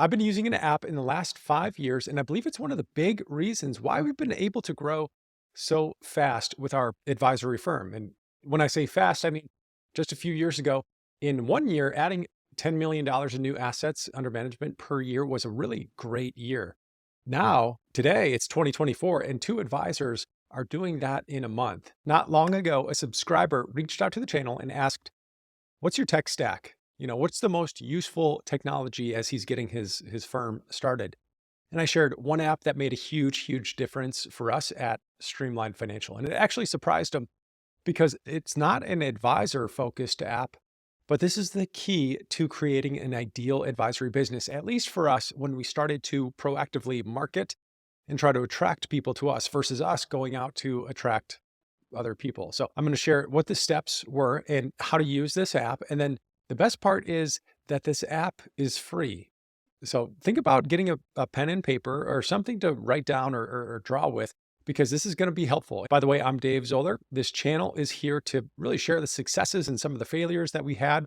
I've been using an app in the last 5 years, and I believe it's one of the big reasons why we've been able to grow so fast with our advisory firm. And when I say fast, I mean just a few years ago, in 1 year, adding $10 million in new assets under management per year was a really great year. Now, today, it's 2024, and two advisors are doing that in a month. Not long ago, a subscriber reached out to the channel and asked, what's your tech stack? What's the most useful technology as he's getting his firm started? And I shared one app that made a huge, huge difference for us at Streamline Financial. And it actually surprised him because it's not an advisor focused app, but this is the key to creating an ideal advisory business, at least for us when we started to proactively market and try to attract people to us versus us going out to attract other people. So I'm going to share what the steps were and how to use this app. And then the best part is that this app is free. So think about getting a pen and paper or something to write down or draw with, because this is going to be helpful. By the way, I'm Dave Zoller. This channel is here to really share the successes and some of the failures that we had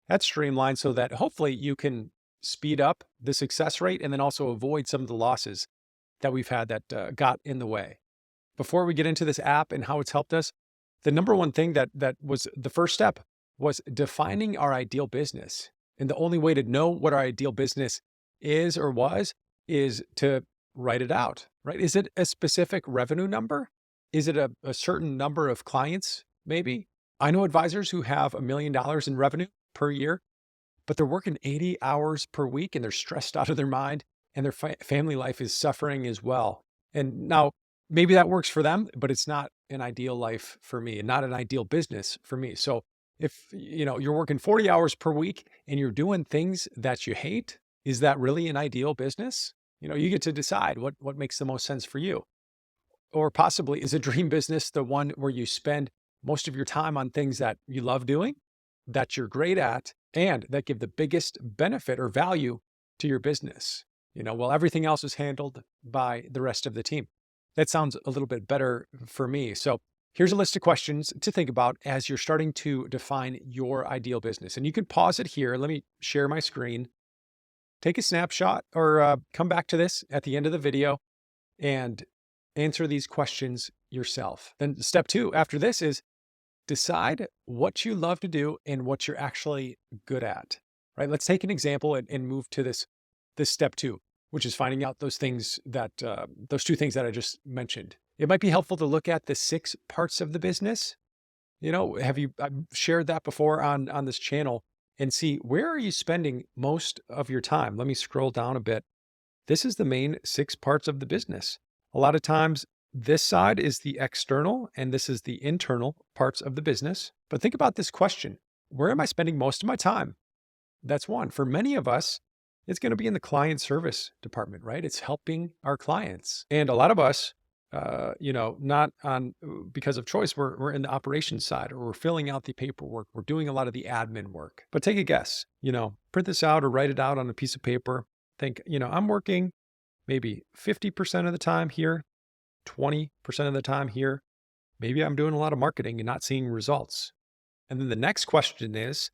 at Streamline so that hopefully you can speed up the success rate and then also avoid some of the losses that we've had that got in the way. Before we get into this app and how it's helped us, the number one thing that was the first step was defining our ideal business. And the only way to know what our ideal business is or was is to write it out, right? Is it a specific revenue number? Is it a certain number of clients, maybe? I know advisors who have $1 million in revenue per year, but they're working 80 hours per week and they're stressed out of their mind and their family life is suffering as well. And now, maybe that works for them, but it's not an ideal life for me and not an ideal business for me. So if you're working 40 hours per week and you're doing things that you hate, is that really an ideal business? You get to decide what makes the most sense for you. Or possibly is a dream business the one where you spend most of your time on things that you love doing, that you're great at, and that give the biggest benefit or value to your business? While everything else is handled by the rest of the team. That sounds a little bit better for me. So here's a list of questions to think about as you're starting to define your ideal business. And you can pause it here. Let me share my screen, take a snapshot, or come back to this at the end of the video and answer these questions yourself. Then step two after this is decide what you love to do and what you're actually good at, right? Let's take an example and move to this step two, which is finding out those things those two things that I just mentioned. It might be helpful to look at the 6 parts of the business. I've shared that before on this channel, and see, where are you spending most of your time? Let me scroll down a bit. This is the main 6 parts of the business. A lot of times this side is the external and this is the internal parts of the business. But think about this question. Where am I spending most of my time? That's one. For many of us, it's going to be in the client service department, right? It's helping our clients. And a lot of us, not on because of choice, we're in the operations side, or we're filling out the paperwork. We're doing a lot of the admin work. But take a guess, print this out or write it out on a piece of paper. Think, I'm working maybe 50% of the time here, 20% of the time here. Maybe I'm doing a lot of marketing and not seeing results. And then the next question is,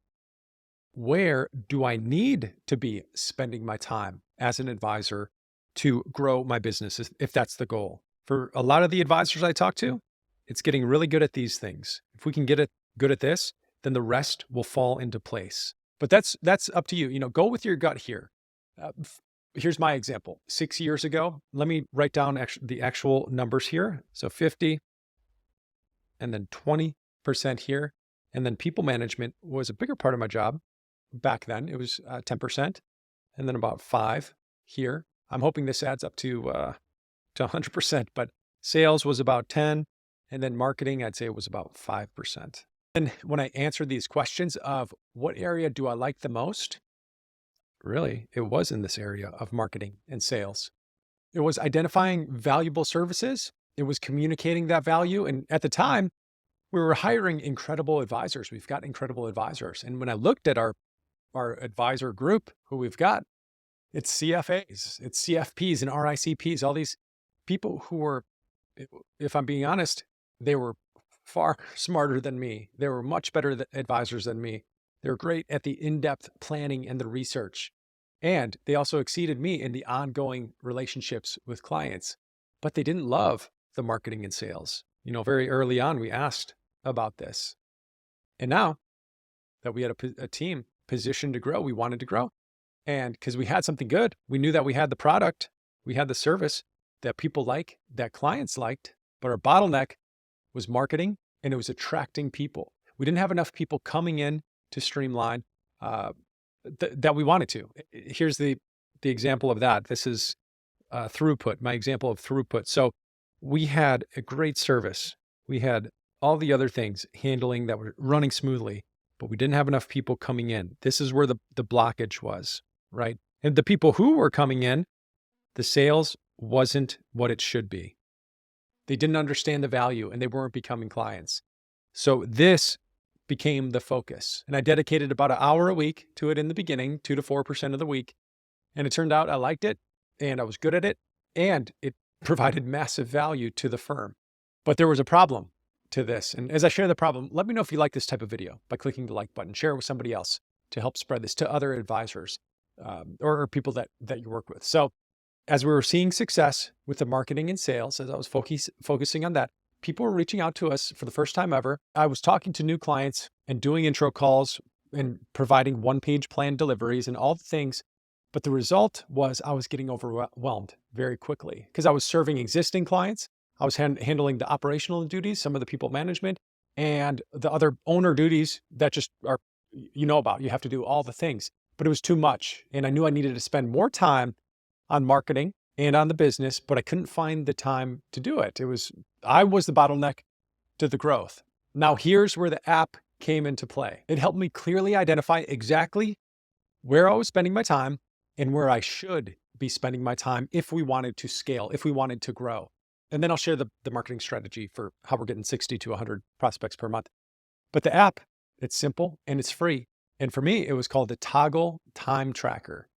where do I need to be spending my time as an advisor to grow my business, if that's the goal? For a lot of the advisors I talk to, it's getting really good at these things. If we can get it good at this, then the rest will fall into place. But that's up to you. Go with your gut here. Here's my example. 6 years ago, let me write down the actual numbers here. So 50 and then 20% here. And then people management was a bigger part of my job. Back then, it was 10%, and then about 5 here. I'm hoping this adds up to 100%, but sales was about 10, and then marketing, I'd say it was about 5%. And when I answered these questions of what area do I like the most, really, it was in this area of marketing and sales. It was identifying valuable services. It was communicating that value. And at the time, we were hiring incredible advisors. We've got incredible advisors. And when I looked at our advisor group, who we've got, it's CFAs, it's CFPs and RICPs, all these people who were, if I'm being honest, they were far smarter than me. They were much better advisors than me. They're great at the in-depth planning and the research. And they also exceeded me in the ongoing relationships with clients, but they didn't love the marketing and sales. Very early on, we asked about this. And now that we had a team positioned to grow, we wanted to grow. And because we had something good, we knew that we had the product, we had the service that people like, that clients liked, but our bottleneck was marketing and it was attracting people. We didn't have enough people coming in to Streamline that we wanted to. Here's the example of that. This is throughput, my example of throughput. So we had a great service. We had all the other things handling that were running smoothly, but we didn't have enough people coming in. This is where the blockage was, right? And the people who were coming in, the sales wasn't what it should be. They didn't understand the value and they weren't becoming clients. So this became the focus. And I dedicated about an hour a week to it in the beginning, 2 to 4% of the week. And it turned out I liked it and I was good at it and it provided massive value to the firm. But there was a problem to this. And as I share the problem, let me know if you like this type of video by clicking the like button. Share it with somebody else to help spread this to other advisors or people that you work with. So as we were seeing success with the marketing and sales, as I was focusing on that, people were reaching out to us for the first time ever. I was talking to new clients and doing intro calls and providing one-page plan deliveries and all the things. But the result was I was getting overwhelmed very quickly because I was serving existing clients. I was handling the operational duties, some of the people management, and the other owner duties that just are, about. You have to do all the things, but it was too much. And I knew I needed to spend more time on marketing and on the business, but I couldn't find the time to do it. I was the bottleneck to the growth. Now here's where the app came into play. It helped me clearly identify exactly where I was spending my time and where I should be spending my time if we wanted to scale, if we wanted to grow. And then I'll share the marketing strategy for how we're getting 60 to 100 prospects per month. But the app, it's simple and it's free. And for me, it was called the Toggle Time Tracker.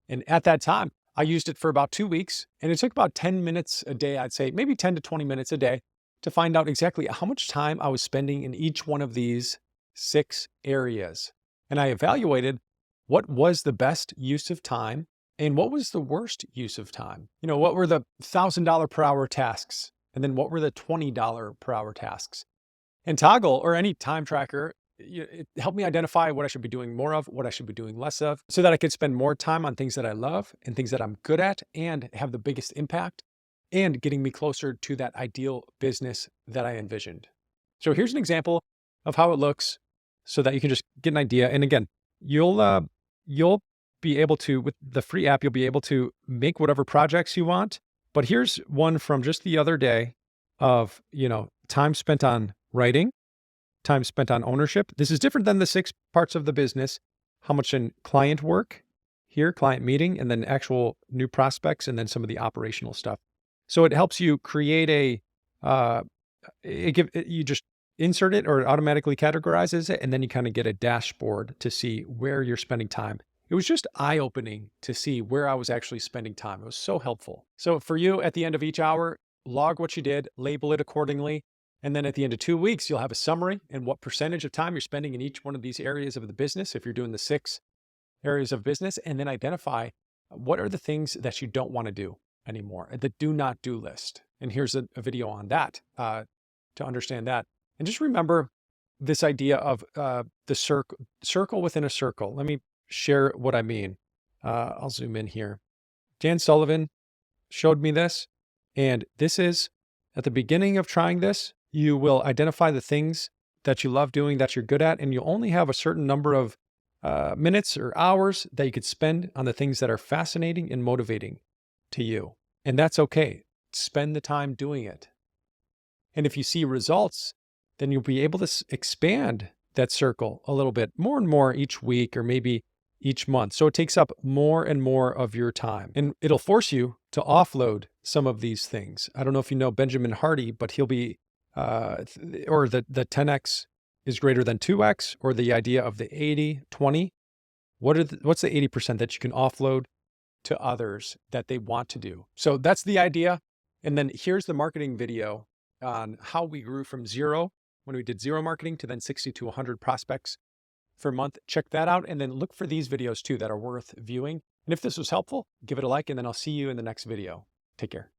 And at that time, I used it for about 2 weeks and it took about 10 minutes a day, I'd say maybe 10 to 20 minutes a day to find out exactly how much time I was spending in each one of these 6 areas. And I evaluated what was the best use of time and what was the worst use of time. What were the $1,000 per hour tasks? And then what were the $20 per hour tasks? And Toggle or any time tracker, it helped me identify what I should be doing more of, what I should be doing less of, so that I could spend more time on things that I love and things that I'm good at and have the biggest impact and getting me closer to that ideal business that I envisioned. So here's an example of how it looks so that you can just get an idea. And again, you'll be able to, with the free app, you'll be able to make whatever projects you want. But here's one from just the other day of, time spent on writing, time spent on ownership. This is different than the 6 parts of the business. How much in client work here, client meeting, and then actual new prospects, and then some of the operational stuff. So it helps you create you just insert it or it automatically categorizes it. And then you kind of get a dashboard to see where you're spending time. It was just eye-opening to see where I was actually spending time. It was so helpful. So for you, at the end of each hour, log what you did, label it accordingly. And then at the end of 2 weeks, you'll have a summary and what percentage of time you're spending in each one of these areas of the business, if you're doing the 6 areas of business, and then identify what are the things that you don't want to do anymore, the do not do list. And here's a video on that to understand that. And just remember this idea of the circle within a circle. Let me share what I mean. I'll zoom in here. Jan Sullivan showed me this, and this is at the beginning of trying this. You will identify the things that you love doing, that you're good at, and you'll only have a certain number of minutes or hours that you could spend on the things that are fascinating and motivating to you. And that's okay. Spend the time doing it. And if you see results, then you'll be able to expand that circle a little bit more and more each week or maybe each month. So it takes up more and more of your time, and it'll force you to offload some of these things. I don't know if you know Benjamin Hardy, but he'll be, or the 10X is greater than 2X, or the idea of the 80-20. What's the 80% that you can offload to others that they want to do? So that's the idea. And then here's the marketing video on how we grew from 0 when we did 0 marketing to then 60 to 100 prospects per month. Check that out. And then look for these videos too that are worth viewing. And if this was helpful, give it a like, and then I'll see you in the next video. Take care.